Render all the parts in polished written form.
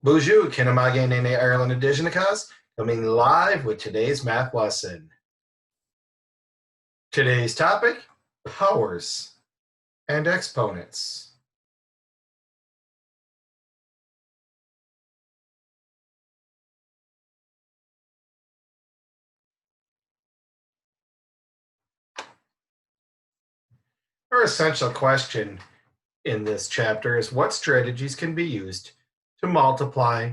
Bonjour, Kinamage Nene Ireland Indigenicas, coming live with today's math lesson. Today's topic, powers and exponents. Our essential question in this chapter is what strategies can be used to multiply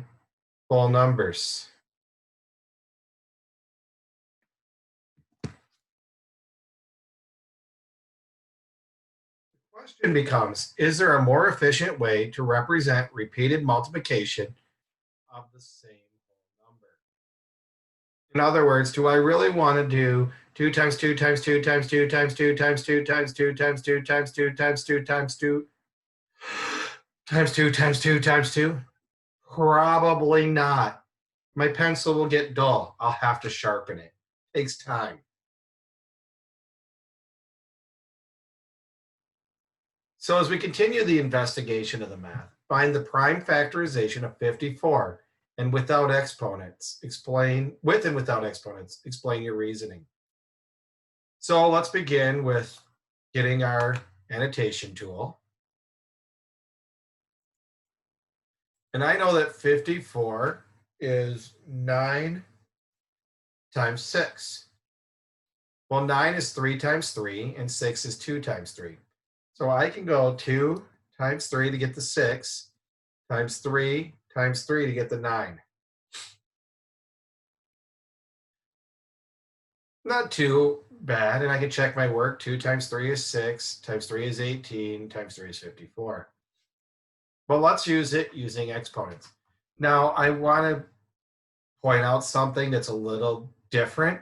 whole numbers? The question becomes, is there a more efficient way to represent repeated multiplication of the same whole number? In other words, do I really want to do 2 times 2 times 2 times 2 times 2 times 2 times 2 times 2 times 2 times 2 times 2 times 2 times 2 times 2? Probably not. My pencil will get dull. I'll have to sharpen it. It takes time. So as we continue the investigation of the math, find the prime factorization of 54 and without exponents. Explain with and without exponents. Explain your reasoning. So let's begin with getting our annotation tool. And I know that 54 is 9 times 6. Well, 9 is 3 times 3, and 6 is 2 times 3. So I can go 2 times 3 to get the 6, times 3 times 3 to get the 9. Not too bad, and I can check my work. 2 times 3 is 6, times 3 is 18, times 3 is 54. But let's use it using exponents. Now, I want to point out something that's a little different.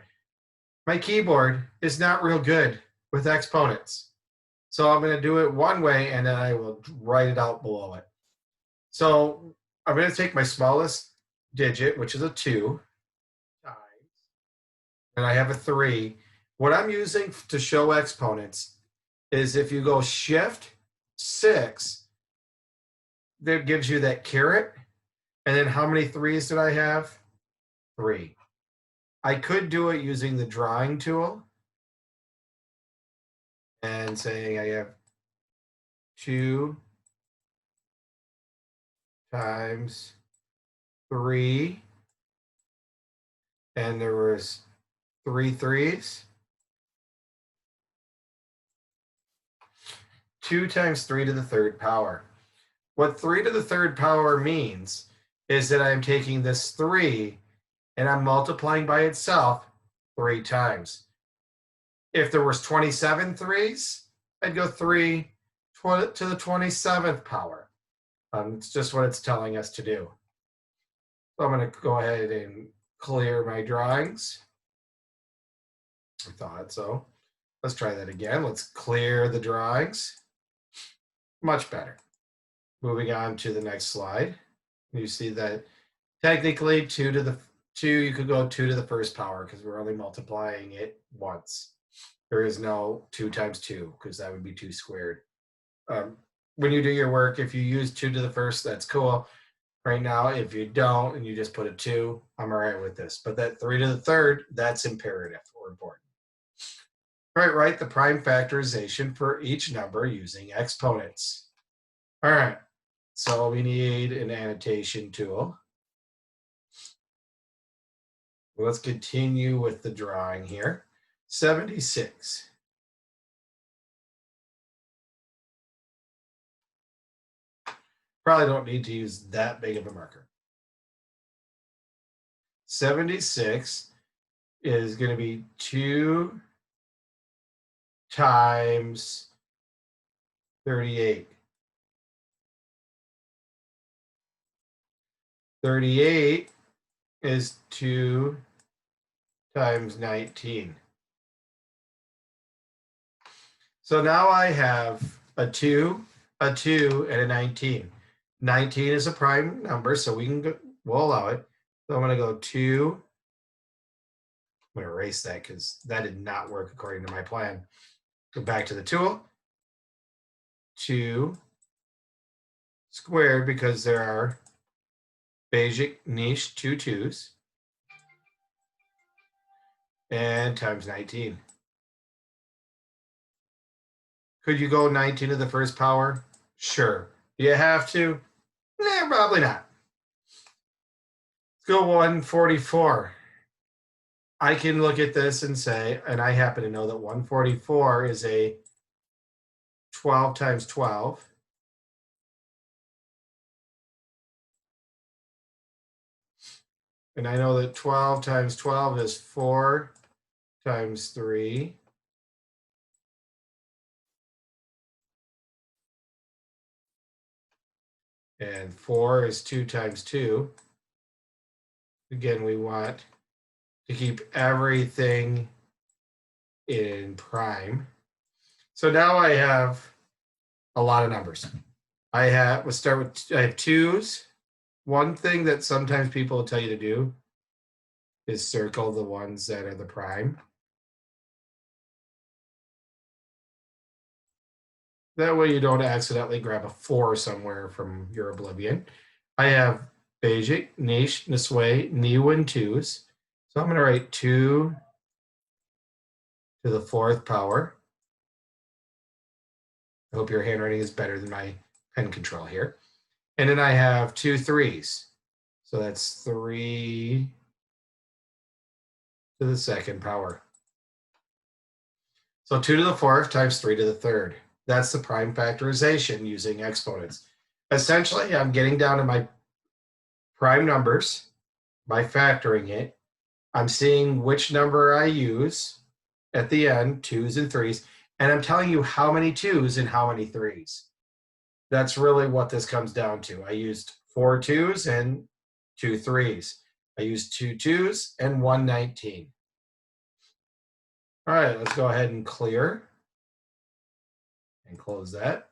My keyboard is not real good with exponents. So I'm going to do it one way, and then I will write it out below it. So I'm going to take my smallest digit, which is a 2, times, and I have a 3. What I'm using to show exponents is if you go shift 6, that gives you that caret. And then how many 3s did I have? 3. I could do it using the drawing tool and saying I have 2 times 3, and there was 3 3s. 2 times 3 to the third power. What 3 to the third power means is that I'm taking this 3 and I'm multiplying by itself 3 times. If there was 27 3s, I'd go 3 to the 27th power. It's just what it's telling us to do. So I'm going to go ahead and clear my drawings. I thought so. Let's try that again. Let's clear the drawings. Much better. Moving on to the next slide. You see that technically 2 to the 2, you could go 2 to the first power because we're only multiplying it once. There is no 2 times 2 because that would be 2 squared. When you do your work, if you use 2 to the first, that's cool. Right now, if you don't and you just put a 2, I'm all right with this. But that 3 to the third, that's imperative or important. All right, write the prime factorization for each number using exponents. All right, so we need an annotation tool. Let's continue with the drawing here. 76. Probably don't need to use that big of a marker. 76 is going to be 2 times 38. 38 is 2 times 19. So now I have a 2, and a 19. 19 is a prime number, so we'll allow it. So I'm going to go 2. I'm going to erase that because that did not work according to my plan. Go back to the tool. 2 squared because there are basic niche 2 2s, and times 19. Could you go 19 to the first power? Sure. Do you have to? Probably not. Let's go 144. I can look at this and say, and I happen to know that 144 is a 12 times 12. And I know that 12 times 12 is 4 times 3. And 4 is 2 times 2. Again, we want to keep everything in prime. So now I have a lot of numbers. I have 2's. One thing that sometimes people will tell you to do is circle the ones that are the prime. That way you don't accidentally grab a 4 somewhere from your oblivion. I have basic, niche, nisway, niwan 2's. So I'm going to write 2 to the 4th power. I hope your handwriting is better than my pen control here. And then I have 2 3's. So that's 3 to the 2nd power. So 2 to the 4th times 3 to the 3rd. That's the prime factorization using exponents. Essentially, I'm getting down to my prime numbers by factoring it. I'm seeing which number I use at the end, 2's and 3's, and I'm telling you how many 2's and how many 3's. That's really what this comes down to. I used 4 2's and 2 3's. I used 2 2's and 1 19. All right, let's go ahead and clear and close that.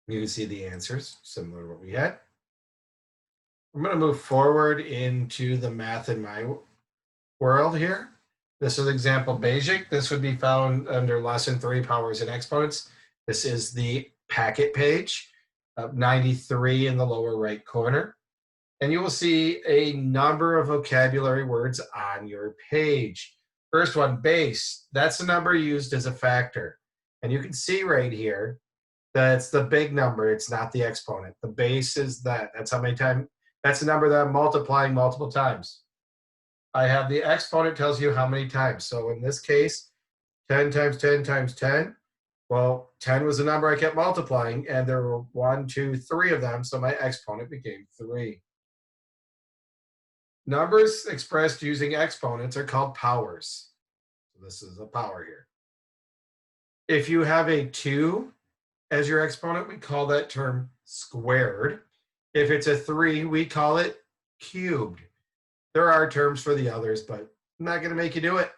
You can see the answers, similar to what we had. I'm going to move forward into the math in my world here. This is example basic. This would be found under lesson 3, powers and exponents. This is the packet page, 93 in the lower right corner. And you will see a number of vocabulary words on your page. First one, base. That's the number used as a factor. And you can see right here that it's the big number. It's not the exponent. The base is that. That's how many times. That's the number that I'm multiplying multiple times. I have the exponent tells you how many times. So in this case, 10 times 10 times 10. Well, 10 was the number I kept multiplying, and there were 1, 2, 3 of them, so my exponent became 3. Numbers expressed using exponents are called powers. So this is a power here. If you have a 2 as your exponent, we call that term squared. If it's a 3, we call it cubed. There are terms for the others, but I'm not going to make you do it.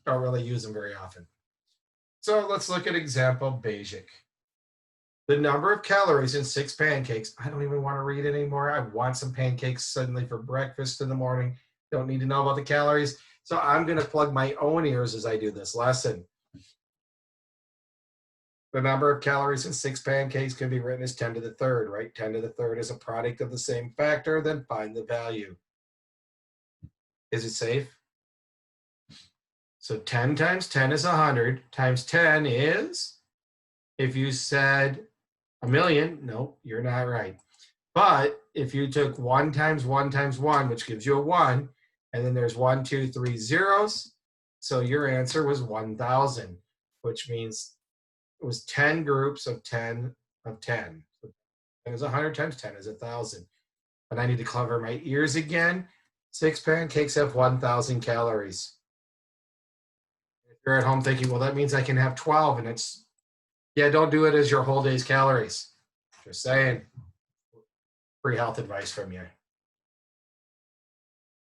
Don't really use them very often. So let's look at example basic. The number of calories in 6 pancakes. I don't even want to read it anymore. I want some pancakes suddenly for breakfast in the morning. Don't need to know about the calories. So I'm going to plug my own ears as I do this lesson. The number of calories in 6 pancakes can be written as 10 to the 3rd, right? 10 to the 3rd is a product of the same factor, then find the value. Is it safe? So 10 times 10 is 100, times 10 is, if you said a million, no, you're not right. But if you took 1 times 1 times 1, which gives you a 1, and then there's 1, 2, 3 zeros, so your answer was 1,000, which means it was 10 groups of 10 of 10. So 10 is 100 times 10 is 1,000. But I need to cover my ears again. 6 pancakes have 1,000 calories. If you're at home thinking, well, that means I can have 12, and it's, yeah, don't do it as your whole day's calories. Just saying. Free health advice from you.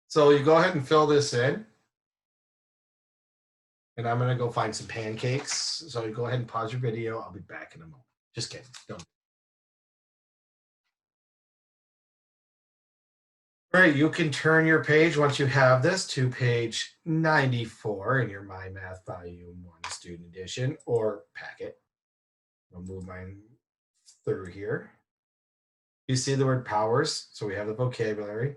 So you go ahead and fill this in. And I'm going to go find some pancakes. So you go ahead and pause your video. I'll be back in a moment. Just kidding. Don't. All right, you can turn your page once you have this to page 94 in your My Math Volume 1 Student Edition or packet. I'll move mine through here. You see the word powers, so we have the vocabulary.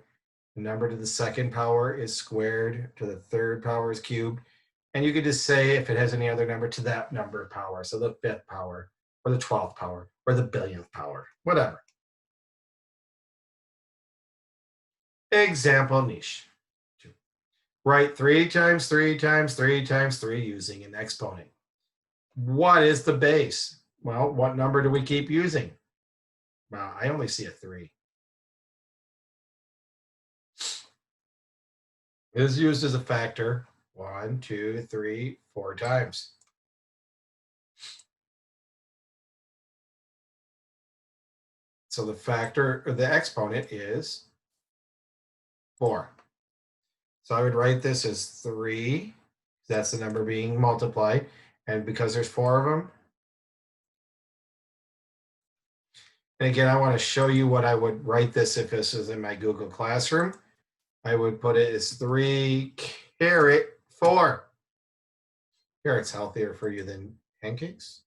The number to the second power is squared, to the third power is cubed. And you could just say if it has any other number to that number power, so the fifth power, or the 12th power, or the billionth power, whatever. Example niche. Write 3 times 3 times 3 times 3 using an exponent. What is the base? Well, what number do we keep using? Well, I only see a 3. It is used as a factor 1, 2, 3, 4 times. So the factor, or the exponent, is 4. So I would write this as 3. That's the number being multiplied. And because there's 4 of them. And again, I want to show you what I would write this if this was in my Google Classroom. I would put it as 3 caret 4. Carrot's healthier for you than pancakes.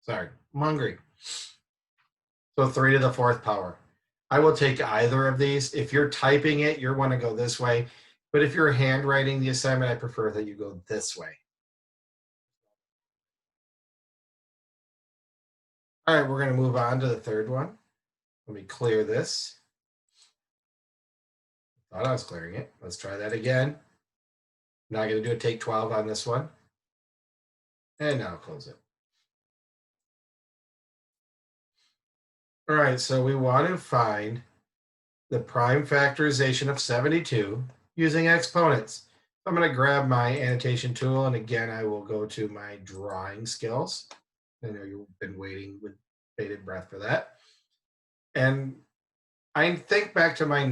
Sorry, I'm hungry. So 3 to the 4th power. I will take either of these. If you're typing it, you want to go this way. But if you're handwriting the assignment, I prefer that you go this way. All right, we're going to move on to the third one. Let me clear this. Thought I was clearing it. Let's try that again. Not going to do a take 12 on this one. And now close it. All right, so we want to find the prime factorization of 72 using exponents. I'm going to grab my annotation tool, and again, I will go to my drawing skills. I know you've been waiting with bated breath for that. And I think back to my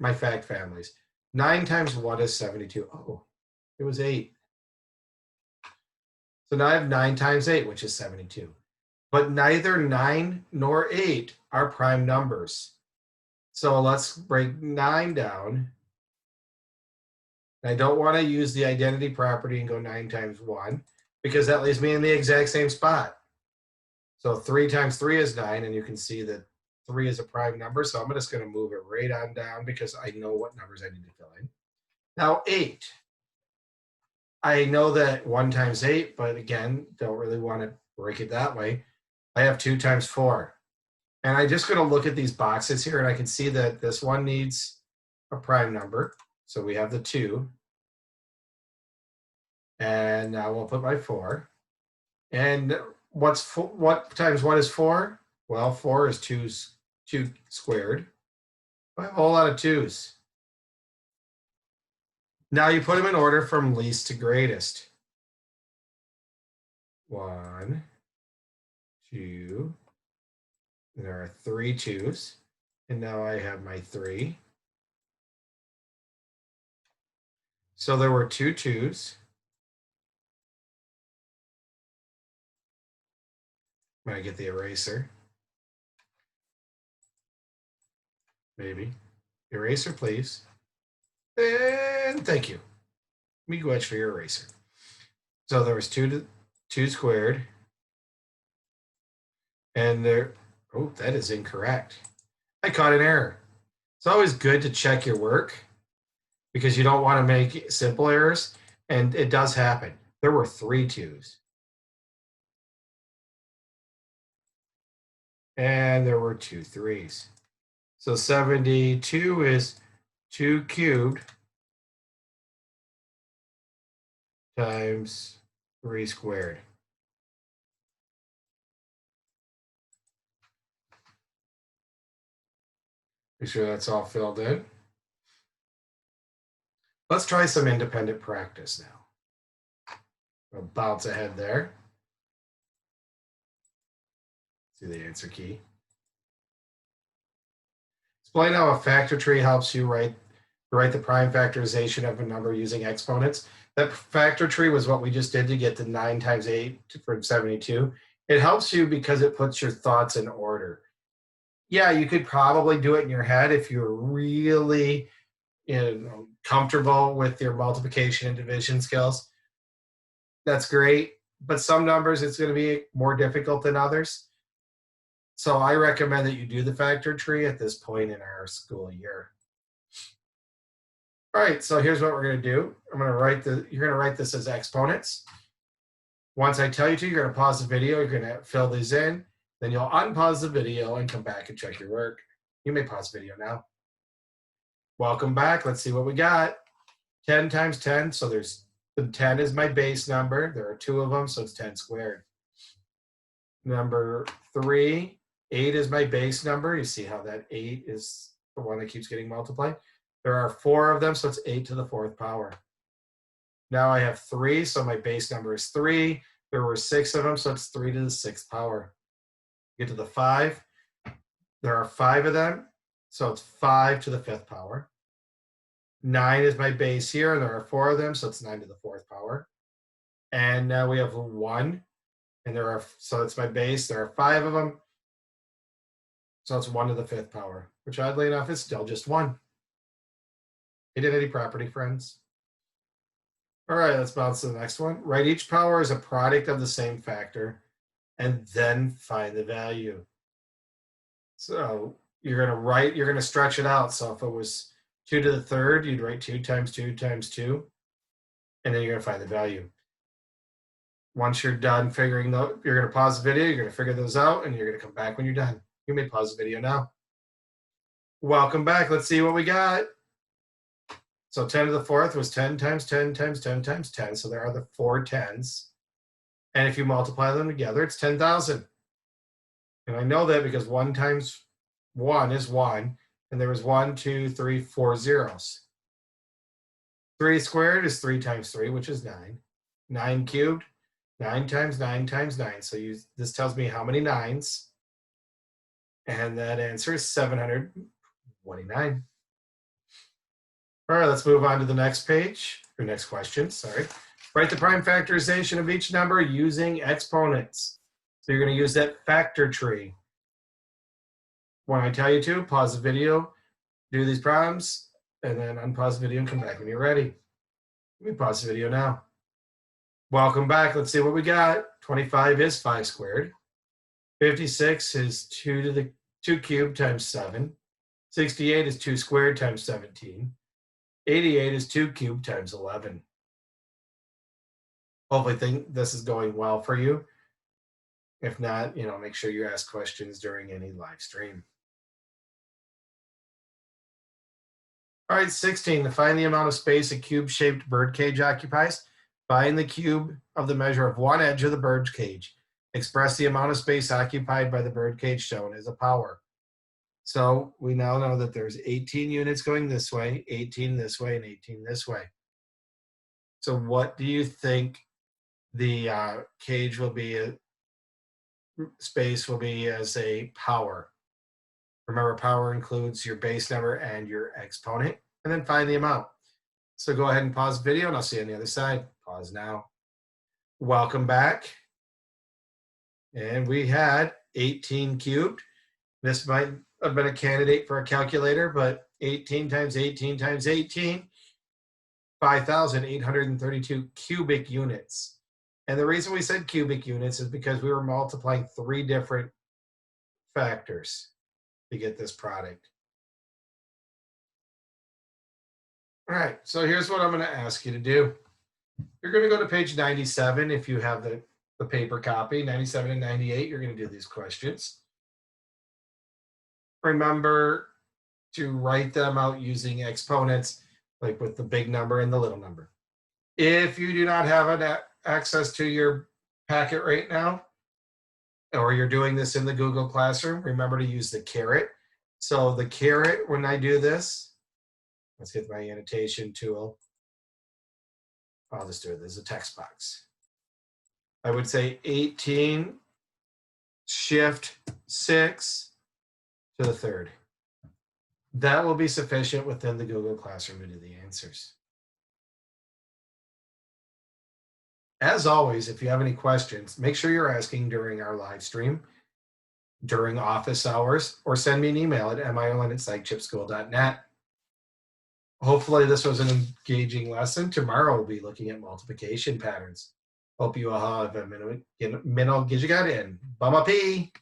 my fact families. 9 times what is 72? Oh, it was 8. So now I have 9 times 8, which is 72. But neither 9 nor 8 are prime numbers. So let's break 9 down. I don't want to use the identity property and go 9 times 1 because that leaves me in the exact same spot. So 3 times 3 is 9, and you can see that 3 is a prime number. So I'm just going to move it right on down because I know what numbers I need to fill in. Now 8. I know that 1 times 8, but again, don't really want to break it that way. I have 2 times 4. And I'm just going to look at these boxes here, and I can see that this one needs a prime number. So we have the 2. And now we'll put my 4. And what times what is 4? Well, 4 is 2 squared. I have a whole lot of 2's. Now you put them in order from least to greatest. 1, 2. There are 3 2's. And now I have my 3. So there were 2 2's. I'm going to get the eraser. Maybe. Eraser, please. And thank you. Let me go ahead for your eraser. So there was 2 squared. And there, oh, that is incorrect. I caught an error. It's always good to check your work because you don't want to make simple errors. And it does happen. There were 3 2's. And there were 2 3's. So 72 is 2 cubed times 3 squared. Make sure that's all filled in. Let's try some independent practice now. I'll bounce ahead there. See the answer key. Explain how a factor tree helps you write the prime factorization of a number using exponents. That factor tree was what we just did to get the 9 times 8 from 72. It helps you because it puts your thoughts in order. Yeah, you could probably do it in your head if you're really comfortable with your multiplication and division skills. That's great. But some numbers, it's going to be more difficult than others. So I recommend that you do the factor tree at this point in our school year. All right, so here's what we're going to do. You're going to write this as exponents. Once I tell you to, you're going to pause the video. You're going to fill these in. Then you'll unpause the video and come back and check your work. You may pause the video now. Welcome back. Let's see what we got. 10 times 10. So the 10 is my base number. There are 2 of them, so it's 10 squared. Number 3, 8 is my base number. You see how that 8 is the one that keeps getting multiplied. There are 4 of them, so it's 8 to the 4th power. Now I have 3, so my base number is 3. There were 6 of them, so it's 3 to the 6th power. Get to the 5. There are 5 of them, so it's 5 to the 5th power. 9 is my base here, and there are 4 of them, so it's 9 to the 4th power. And now we have 1, and so it's my base. There are 5 of them, so it's 1 to the 5th power, which oddly enough is still just 1. Identity property, friends. All right, let's bounce to the next one. Write each power as a product of the same factor, and then find the value. So you're going to stretch it out. So if it was 2 to the 3rd, you'd write 2 times 2 times 2, and then you're going to find the value. Once you're done figuring out, you're going to pause the video, you're going to figure those out, and you're going to come back when you're done. You may pause the video now. Welcome back. Let's see what we got. So 10 to the 4th was 10 times 10 times 10 times 10. So there are the 4 10s. And if you multiply them together, it's 10,000. And I know that because 1 times 1 is 1. And there was 1, 2, 3, 4 zeros. 3 squared is 3 times 3, which is 9. 9 cubed, 9 times 9 times 9. So this tells me how many 9s. And that answer is 729. All right, let's move on to the next page, or next question, sorry. Write the prime factorization of each number using exponents. So you're going to use that factor tree. When I tell you to, pause the video, do these problems, and then unpause the video and come back when you're ready. Let me pause the video now. Welcome back. Let's see what we got. 25 is 5 squared. 56 is 2 cubed times 7. 68 is 2 squared times 17. 88 is 2 cubed times 11. Hopefully think this is going well for you. If not, make sure you ask questions during any live stream. All right, 16, to find the amount of space a cube-shaped bird cage occupies, find the cube of the measure of one edge of the bird cage. Express the amount of space occupied by the bird cage shown as a power. So we now know that there's 18 units going this way, 18 this way, and 18 this way. So what do you think the cage will be, space will be as a power? Remember, power includes your base number and your exponent, and then find the amount. So go ahead and pause the video, and I'll see you on the other side. Pause now. Welcome back. And we had 18 cubed. This might have been a candidate for a calculator, but 18 times 18 times 18, 5,832 cubic units. And the reason we said cubic units is because we were multiplying 3 different factors to get this product. All right, so here's what I'm going to ask you to do. You're going to go to page 97 if you have the paper copy, 97 and 98, you're going to do these questions. Remember to write them out using exponents, like with the big number and the little number. If you do not have access to your packet right now, or you're doing this in the Google Classroom, remember to use the caret. So the caret, when I do this, let's get my annotation tool. I'll just do it as a text box. I would say 18, shift 6 to the 3rd. That will be sufficient within the Google Classroom to do the answers. As always, if you have any questions, make sure you're asking during our live stream, during office hours, or send me an email at miolin@psychchipschool.net. Hopefully this was an engaging lesson. Tomorrow we'll be looking at multiplication patterns. Hope you all have a minute, and Bama P.